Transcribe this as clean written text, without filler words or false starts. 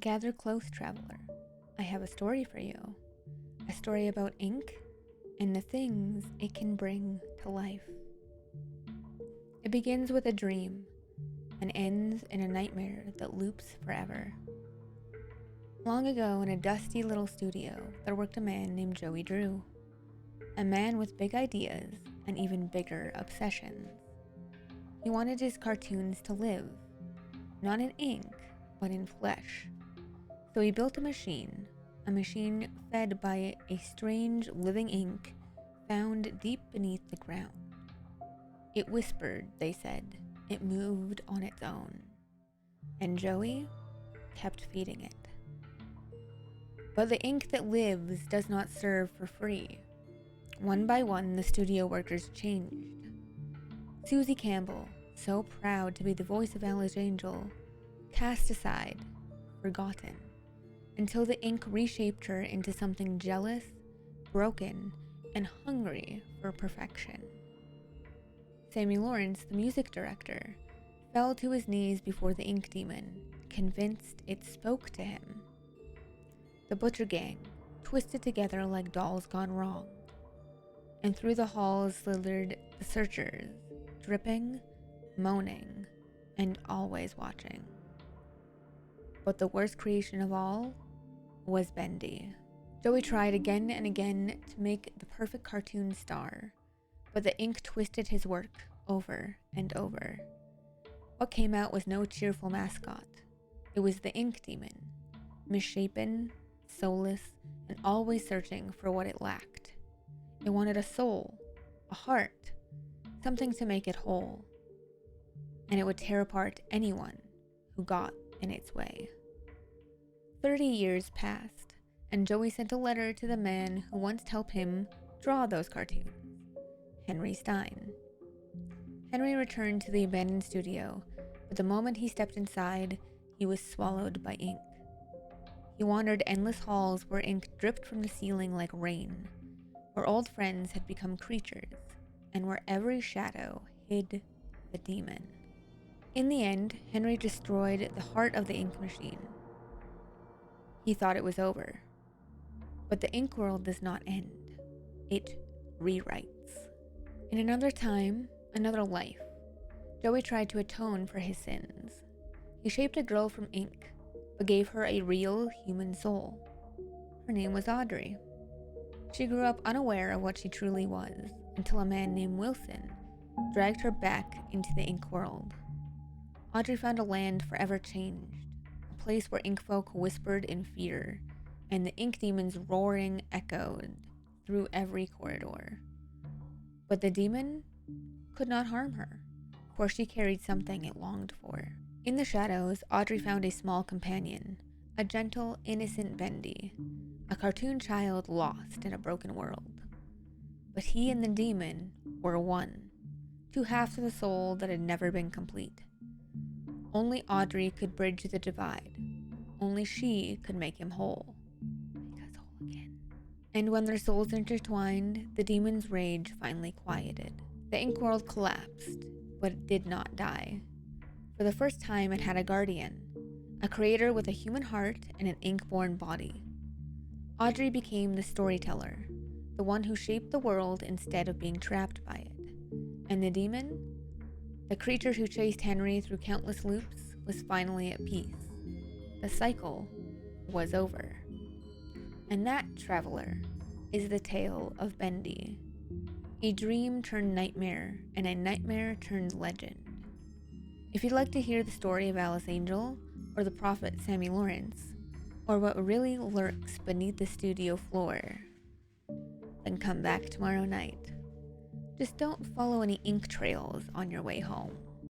Gather close, traveler. I have a story for you. A story about ink and the things it can bring to life. It begins with a dream and ends in a nightmare that loops forever. Long ago, in a dusty little studio, there worked a man named Joey Drew. A man with big ideas and even bigger obsessions. He wanted his cartoons to live, not in ink, but in flesh. So he built a machine fed by a strange living ink found deep beneath the ground. It whispered, they said. It moved on its own. And Joey kept feeding it. But the ink that lives does not serve for free. One by one, the studio workers changed. Susie Campbell, so proud to be the voice of Alice Angel, cast aside, forgotten, until the ink reshaped her into something jealous, broken, and hungry for perfection. Sammy Lawrence, the music director, fell to his knees before the ink demon, convinced it spoke to him. The Butcher Gang twisted together like dolls gone wrong, and through the halls slithered the searchers, dripping, moaning, and always watching. But the worst creation of all was Bendy. Joey tried again and again to make the perfect cartoon star, but the ink twisted his work over and over. What came out was no cheerful mascot. It was the ink demon, misshapen, soulless, and always searching for what it lacked. It wanted a soul, a heart, something to make it whole, and it would tear apart anyone who got in its way. 30 years passed, and Joey sent a letter to the man who once helped him draw those cartoons, Henry Stein. Henry returned to the abandoned studio, but the moment he stepped inside, he was swallowed by ink. He wandered endless halls where ink dripped from the ceiling like rain, where old friends had become creatures, and where every shadow hid the demon. In the end, Henry destroyed the heart of the ink machine. He thought it was over. But the ink world does not end. It rewrites. In another time, another life, Joey tried to atone for his sins. He shaped a girl from ink, but gave her a real human soul. Her name was Audrey. She grew up unaware of what she truly was, until a man named Wilson dragged her back into the ink world. Audrey found a land forever changed, a place where ink folk whispered in fear, and the ink demon's roaring echoed through every corridor. But the demon could not harm her, for she carried something it longed for. In the shadows, Audrey found a small companion, a gentle, innocent Bendy, a cartoon child lost in a broken world. But he and the demon were one, two halves of the soul that had never been complete. Only Audrey could bridge the divide. Only she could make him whole. Make us whole again. And when their souls intertwined, the demon's rage finally quieted. The ink world collapsed, but it did not die. For the first time, it had a guardian, a creator with a human heart and an ink-born body. Audrey became the storyteller, the one who shaped the world instead of being trapped by it. And the demon, the creature who chased Henry through countless loops, was finally at peace. The cycle was over. And that, traveler, is the tale of Bendy. A dream turned nightmare, and a nightmare turned legend. If you'd like to hear the story of Alice Angel, or the prophet Sammy Lawrence, or what really lurks beneath the studio floor, then come back tomorrow night. Just don't follow any ink trails on your way home.